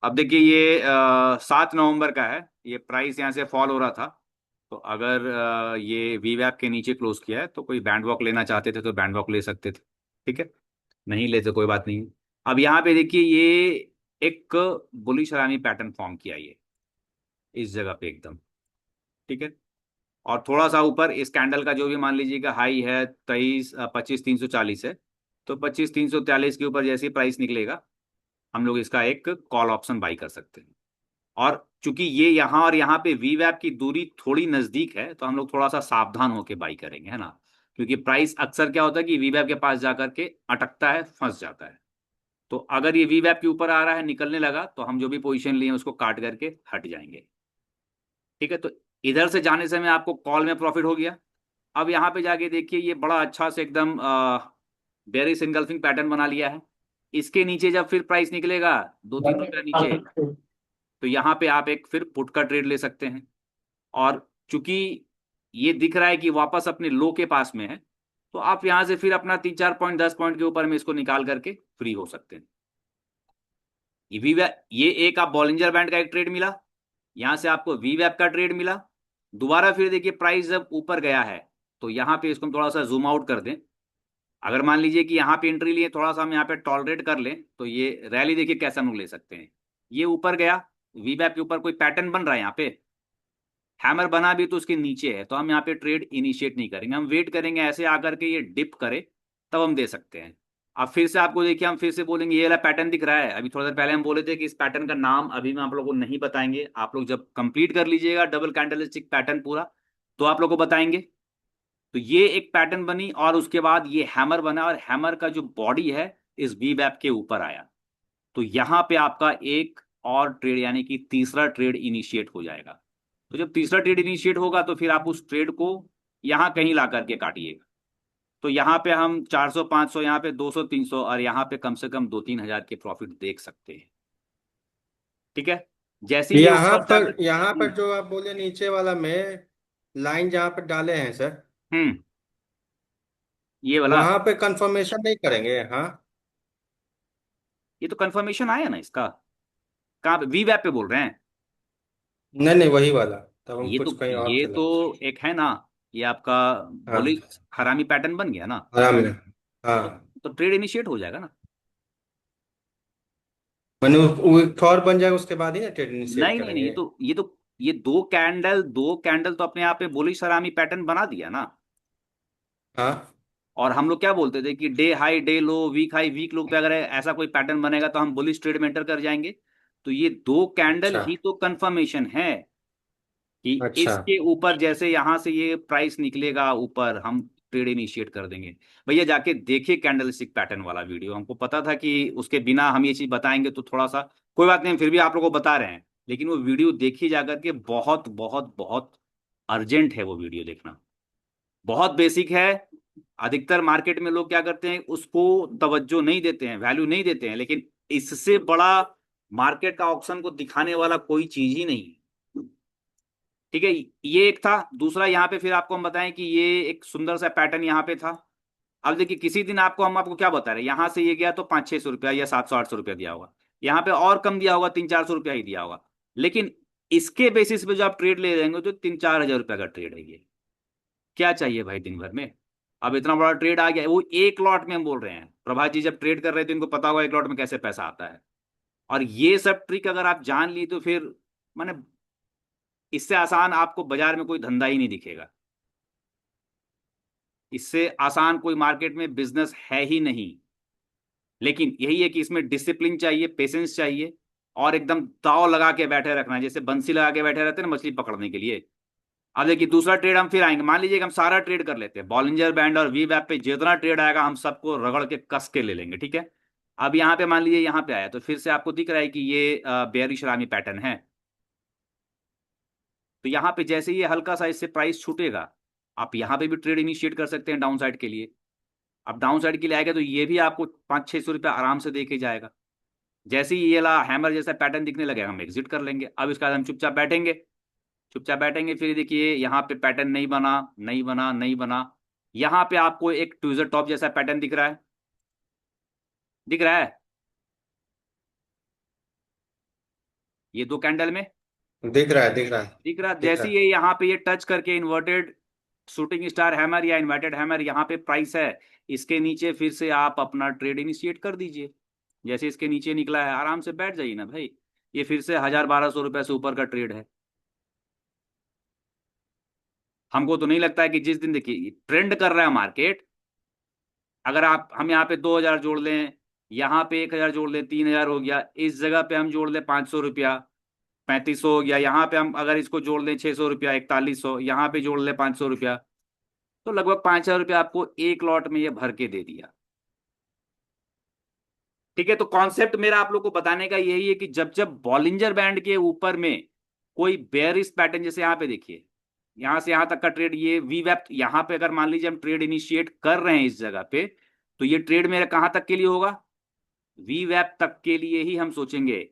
अब देखिए ये 7 नवंबर का है, ये प्राइस यहाँ से फॉल हो रहा था। तो अगर ये वीवैप के नीचे क्लोज किया है तो कोई बैंड वॉक लेना चाहते थे तो बैंड वॉक ले सकते थे। ठीक है, नहीं लेते कोई बात नहीं। अब यहाँ पे देखिए ये एक बुलिश हरामी पैटर्न फॉर्म किया ये इस जगह पे एकदम। ठीक है, और थोड़ा सा ऊपर इस कैंडल का जो भी मान लीजिएगा हाई है 25 340 है। तो 25 343 के ऊपर जैसे ही प्राइस निकलेगा हम लोग इसका एक कॉल ऑप्शन बाई कर सकते हैं। और चूंकि ये यहाँ और यहाँ पे वी वैप की दूरी थोड़ी नजदीक है तो हम लोग थोड़ा सा सावधान होकर बाई करेंगे, है ना। क्योंकि प्राइस अक्सर क्या होता है कि वी वैप के पास जाकर के अटकता है, फंस जाता है। तो अगर ये वी वैप के ऊपर आ रहा है, निकलने लगा, तो हम जो भी पोजीशन लिए उसको काट करके हट जाएंगे। ठीक है, तो इधर से जाने से में आपको कॉल में प्रॉफिट हो गया। अब यहाँ पे जाके देखिए ये बड़ा अच्छा से एकदम बेरिश इनगल्फिंग पैटर्न बना लिया है। इसके नीचे जब फिर प्राइस निकलेगा 2 3 रुपया नीचे, तो यहाँ पे आप एक फिर पुट का ट्रेड ले सकते हैं। और चूंकि ये दिख रहा है कि वापस अपने लो के पास में है, तो आप यहां से फिर अपना 3 4 पॉइंट 10 पॉइंट के ऊपर में इसको निकाल करके फ्री हो सकते हैं। ये एक आप बॉलिंजर बैंड का एक ट्रेड मिला, यहां से आपको वी वैप का ट्रेड मिला। दोबारा फिर देखिए प्राइस जब ऊपर गया है तो यहाँ पे इसको हम थोड़ा सा जूम आउट कर दें। अगर मान लीजिए कि यहाँ पे एंट्री लिए, थोड़ा सा हम यहाँ पे टॉलरेट कर लें, तो ये रैली देखिए कैसा हम लोग ले सकते हैं। ये ऊपर गया, वी वैप के ऊपर कोई पैटर्न बन रहा है यहाँ पे, हैमर बना भी तो उसके नीचे है, तो हम यहाँ पे ट्रेड इनिशिएट नहीं करेंगे, हम वेट करेंगे ऐसे आकर के ये डिप करे, तब हम दे सकते हैं। अब फिर से आपको देखिए हम फिर से बोलेंगे ये वाला पैटर्न दिख रहा है, अभी थोड़ा देर पहले हम बोले थे कि इस पैटर्न का नाम अभी मैं आप लोगों को नहीं बताएंगे, आप लोग जब कंप्लीट कर लीजिएगा डबल कैंडलस्टिक पैटर्न पूरा, तो आप लोग को बताएंगे। तो ये एक पैटर्न बनी और उसके बाद ये हैमर बना, और हैमर का जो बॉडी है इस वी वैप के ऊपर आया। तो यहां पे आपका एक और ट्रेड यानी कि तीसरा ट्रेड इनिशिएट हो जाएगा। तो जब तीसरा ट्रेड इनिशिएट होगा तो फिर आप उस ट्रेड को यहां कहीं ला करके काटिएगा। तो यहाँ पे हम 400 500, यहाँ पे 200 300, और यहाँ पे कम से कम 2 3 हजार के प्रॉफिट देख सकते हैं। ठीक है, जैसे ही ये ऊपर जाकर यहाँ पर जो आप बोले नीचे वाला में लाइन जहाँ पर डाले हैं सर, हम्म, ये वाला, वहां पे कंफर्मेशन नहीं करेंगे? हाँ। ये तो कंफर्मेशन आया ना इसका। कहाँ पे, वी वैप पे बोल रहे हैं। नहीं नहीं, वही वाला। तब हम ये तो कुछ कहीं और ये चले। तो एक है ना, ये आपका हाँ, बोली हरामी पैटर्न बन गया ना। आराम में। तो, हाँ, तो ट्रेड इनिशिएट हो जाएगा ना। मैंने वो एक और बन जाएगा, उसके बाद ही ना ट्रेड इनिशिएट नहीं नहीं नहीं, करेंगे। ये तो ये दो कैंडल तो अपने आप पे बोली हरामी पैटर्न बना दिया ना। हाँ। और हम लोग क्या बोलते थे कि day high day low, week high week low पे अगर ऐसा कोई पैटर्न बनेगा तो हम बुलिश ट्रेड में एंटर कर जाएंगे। तो ये 2 कैंडल अच्छा। ही तो कंफर्मेशन है कि अच्छा। इसके ऊपर जैसे यहां से ये प्राइस निकलेगा ऊपर, हम ट्रेड इनिशिएट कर देंगे। भैया जाके देखिए कैंडलस्टिक पैटर्न वाला वीडियो, हमको पता था कि उसके बिना हम ये चीज बताएंगे तो थोड़ा सा, कोई बात नहीं, हम फिर भी आप लोगों को बता रहे हैं, लेकिन वो वीडियो देखिए जाकर के, बहुत बहुत बहुत अर्जेंट है वो वीडियो देखना। बहुत बेसिक है। अधिकतर मार्केट में लोग क्या करते हैं, उसको तवज्जो नहीं देते हैं, वैल्यू नहीं देते हैं, लेकिन इससे बड़ा मार्केट का ऑप्शन को दिखाने वाला कोई चीज ही नहीं है। ठीक है, ये एक था। दूसरा यहाँ पे फिर आपको हम बताएं कि ये एक सुंदर सा पैटर्न यहाँ पे था। अब देखिए किसी दिन हम आपको क्या बता रहे हैं, यहां से ये गया तो 500 600 रुपया या 700 800 रुपया दिया होगा, यहाँ पे और कम दिया होगा, 300 400 रुपया ही दिया होगा। लेकिन इसके बेसिस पे जो आप ट्रेड ले रहेंगे तो 3 4 हजार रुपया का ट्रेड है ये। क्या चाहिए भाई दिन भर में। अब इतना बड़ा ट्रेड आ गया, वो एक लॉट में हम बोल रहे हैं, प्रभात जी जब ट्रेड कर रहे थे इनको पता होगा एक लॉट में कैसे पैसा आता है। और ये सब ट्रिक अगर आप जान ली तो फिर माने इससे आसान आपको बाजार में कोई धंधा ही नहीं दिखेगा। इससे आसान कोई मार्केट में बिजनेस है ही नहीं। लेकिन यही है कि इसमें डिसिप्लिन चाहिए, पेशेंस चाहिए, और एकदम दाव लगा के बैठे रखना है, जैसे बंसी लगा के बैठे रहते हैं ना मछली पकड़ने के लिए। अब देखिए दूसरा ट्रेड हम फिर आएंगे, मान लीजिए कि हम सारा ट्रेड कर लेते हैं, बॉलिंजर बैंड और वी वैप पे जितना ट्रेड आएगा हम सबको रगड़ के कस के ले लेंगे। ठीक है, अब यहाँ पे मान लीजिए यहाँ पे आया तो फिर से आपको दिख रहा है कि ये बेयरिश रामी पैटर्न है। तो यहाँ पे जैसे ही ये हल्का सा इससे प्राइस छूटेगा, आप यहाँ पे भी ट्रेड इनिशिएट कर सकते हैं डाउन साइड के लिए। अब डाउन साइड के लिए आएगा तो ये भी आपको 500 600 रुपया आराम से देके जाएगा। जैसे ही ये ला हैमर जैसा पैटर्न दिखने लगेगा हम एग्जिट कर लेंगे। अब इसके बाद हम चुपचाप बैठेंगे, चुपचाप बैठेंगे, फिर देखिए यहाँ पे पैटर्न नहीं बना, नहीं बना, नहीं बना। यहाँ पे आपको एक ट्विजर टॉप जैसा पैटर्न दिख रहा है, दिख रहा है। ये दो कैंडल में दिख रहा है, दिख रहा है। दिख रहा। दिख जैसे रहा ये है। यहाँ पे ये टच करके इन्वर्टेड शूटिंग स्टार हैमर या इन्वर्टेड हैमर यहाँ पे प्राइस है, इसके नीचे फिर से आप अपना ट्रेड इनिशिएट कर दीजिए। जैसे इसके नीचे निकला है आराम से बैठ जाइए ना भाई। ये फिर से 1,000-1,200 रुपए से ऊपर का ट्रेड है। हमको तो नहीं लगता है कि जिस दिन देखिए ट्रेंड कर रहा है मार्केट, अगर आप हम यहाँ पे 2,000 जोड़ लें, यहाँ पे 1,000 जोड़ लें, 3,000 हो गया, इस जगह पे हम जोड़ लें 500 रुपया, 3,500 हो गया, यहाँ पे हम अगर इसको जोड़ लें 600 रुपया, 4,100, यहाँ पे जोड़ लें 500 रुपया, तो लगभग 5,000 रुपया आपको एक लॉट में ये भर के दे दिया। ठीक है, तो कॉन्सेप्ट मेरा आप लोग को बताने का यही है कि जब जब बॉलिंजर बैंड के ऊपर में कोई बेयरिश पैटर्न, जैसे यहाँ पे देखिए, यहां से यहां तक का ट्रेड, ये वी वेप यहाँ पे अगर मान लीजिए हम ट्रेड इनिशिएट कर रहे हैं इस जगह पे, तो ये ट्रेड मेरा कहां तक के लिए होगा, वी वेप तक के लिए ही हम सोचेंगे।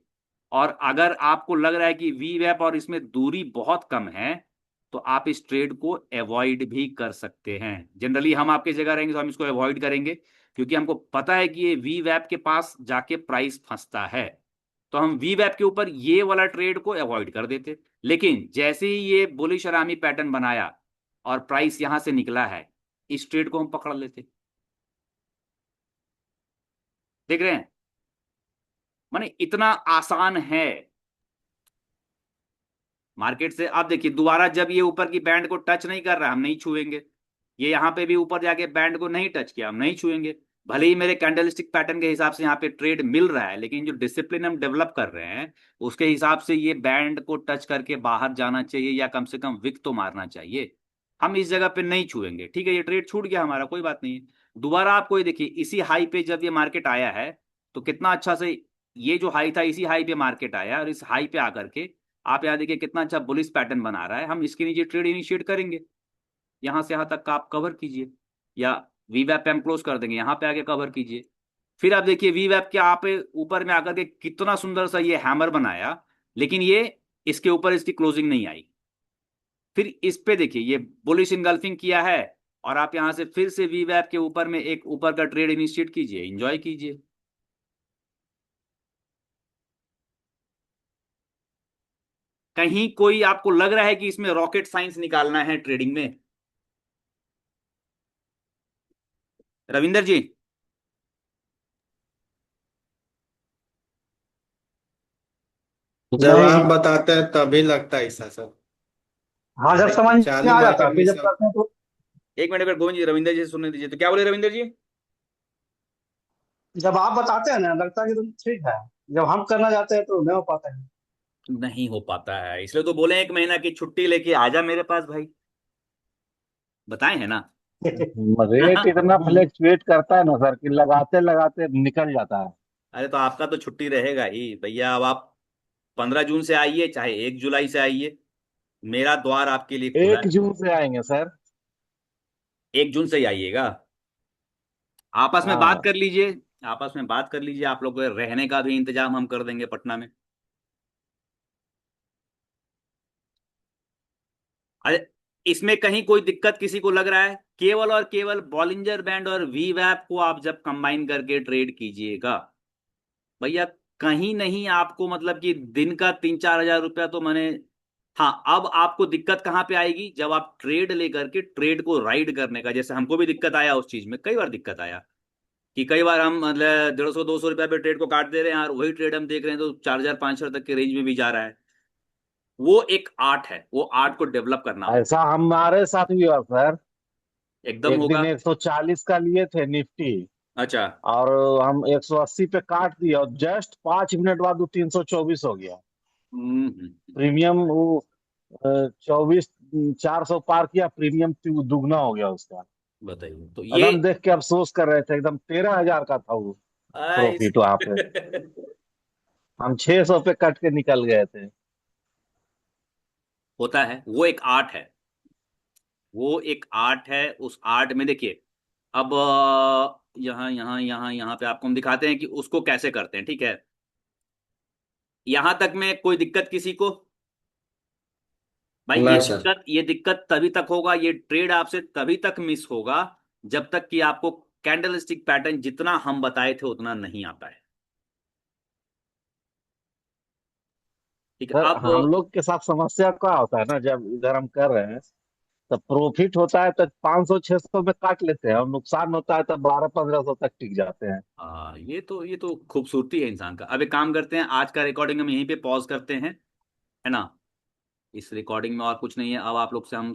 और अगर आपको लग रहा है कि वी वेप और इसमें दूरी बहुत कम है, तो आप इस ट्रेड को अवॉइड भी कर सकते हैं। जनरली हम आपके जगह रहेंगे तो हम इसको अवॉइड करेंगे, क्योंकि हमको पता है कि ये वी वेप के पास जाके प्राइस फंसता है। तो हम वी वेप के ऊपर ये वाला ट्रेड को अवॉइड कर देते। लेकिन जैसे ही ये बुलिश अरामी पैटर्न बनाया और प्राइस यहां से निकला है, इस ट्रेड को हम पकड़ लेते। देख रहे हैं, माने इतना आसान है मार्केट से। अब देखिए दोबारा जब ये ऊपर की बैंड को टच नहीं कर रहा, हम नहीं छुएंगे। ये यहां पे भी ऊपर जाके बैंड को नहीं टच किया, हम नहीं छुएंगे। भले ही मेरे कैंडलस्टिक पैटर्न के हिसाब से यहाँ पे ट्रेड मिल रहा है, लेकिन जो डिसिप्लिन हम डेवलप कर रहे हैं उसके हिसाब से ये बैंड को टच करके बाहर जाना चाहिए, या कम से कम विक तो मारना चाहिए। हम इस जगह पे नहीं छुएंगे। ठीक है, ये ट्रेड छूट गया हमारा, कोई बात नहीं है। दोबारा आपको ये देखिए, इसी हाई पे जब ये मार्केट आया है, तो कितना अच्छा से ये जो हाई था इसी हाई पे मार्केट आया, और इस हाई पे आकर के आप यहाँ देखिए कितना अच्छा बुलिश पैटर्न बना रहा है। हम इसके नीचे ट्रेड इनिशिएट करेंगे, यहां से यहां तक का आप कवर कीजिए, या वी वैप पे हम क्लोज कर देंगे, यहां पे आके कवर कीजिए। फिर आप देखिए वी वैप के आप ऊपर में आकर के कितना सुंदर सा ये हैमर बनाया, लेकिन ये इसके ऊपर इसकी क्लोजिंग नहीं आई। फिर इस पे देखिए ये बुलिश इनगल्फिंग किया है, और आप यहां से फिर से वी वैप के ऊपर में एक ऊपर का ट्रेड इनिशिएट कीजिए, इंजॉय कीजिए। कहीं कोई आपको लग रहा है कि इसमें रॉकेट साइंस निकालना है ट्रेडिंग में, रविंदर जी? जब नहीं। आप बताते हैं तभी लगता है ऐसा सब। हाँ, जब भाई समझ में चालू आ जाता मार्केट है में फिर जब सब। करते हैं तो। एक मिनट, अगर गोविंद जी रविंदर जी से सुनने दीजिए, तो क्या बोले रविंदर जी? जब आप बताते हैं ना लगता है कि तुम ठीक है। जब हम करना जाते हैं तो नहीं हो पाता है। नहीं हो पाता है, इसलिए तो बोले 1 महीना की छुट्टी लेके आजा मेरे पास भाई। बताए हैं ना। रेट इतना फ्लैक्चुएट करता है ना सर कि लगाते लगाते निकल जाता है। अरे तो आपका तो छुट्टी रहेगा ही भैया। अब आप 15 जून से आइए, चाहे 1 जुलाई से आइए, मेरा द्वार आपके लिए खुला एक है। जून से आएंगे सर। 1 जून से ही आइएगा। आपस में बात हाँ। कर लीजिए, आपस में बात कर लीजिए, आप लोग को रहने का भी इंतजाम हम कर देंगे पटना में। अरे इसमें कहीं कोई दिक्कत किसी को लग रहा है? केवल और केवल बॉलिंजर बैंड और वी वैप को आप जब कंबाइन करके ट्रेड कीजिएगा भैया, कहीं नहीं आपको मतलब कि दिन का 3-4 हजार रुपया तो मैंने। हाँ, अब आपको दिक्कत कहाँ पे आएगी, जब आप ट्रेड लेकर के ट्रेड को राइड करने का, जैसे हमको भी दिक्कत आया उस चीज में, कई बार दिक्कत आया कि कई बार हम मतलब 150-200 रुपया पे ट्रेड को काट दे रहे हैं, और वही ट्रेड हम देख रहे हैं तो 4,000-5,000 तक के रेंज में भी जा रहा है। वो एक आर्ट है, वो आर्ट को डेवलप करना होगा। ऐसा हमारे साथ भी हुआ सर। एकदम एक होगा। दिन 140 का लिए थे निफ्टी। अच्छा। और हम 180 पे काट दिया और जस्ट 5 मिनट बाद वो 324 हो गया। प्रीमियम वो 24 400 पार किया, प्रीमियम दुगना हो गया उसका। बताइए तो ये एकदम देख के अफसोस कर रहे थे, एकदम 13,000 का था वो इस प्रॉफिट वहां पे। हम 600 पे कट के निकल गए थे। होता है, वो एक आर्ट है। वो एक आर्ट है, उस आर्ट में देखिए। अब यहाँ यहाँ यहाँ यहाँ पे आपको हम दिखाते हैं कि उसको कैसे करते हैं, ठीक है। यहां तक में कोई दिक्कत किसी को? भाई ना सर। ये दिक्कत तभी तक होगा, ये ट्रेड आपसे तभी तक मिस होगा जब तक कि आपको कैंडल स्टिक पैटर्न जितना हम बताए थे उतना नहीं आता है। ठीक है सर अब। हम लोग के साथ समस्या क्या होता है ना, जब इधर हम कर रहे हैं तो प्रॉफिट होता है तो 500-600 में काट लेते हैं, और नुकसान होता है तो 1200-1500 तक टिक जाते हैं। ये तो खूबसूरती है इंसान का। अब एक काम करते हैं, आज का रिकॉर्डिंग हम यहीं पे पॉज करते हैं, है ना। इस रिकॉर्डिंग में और कुछ नहीं है। अब आप लोग से हम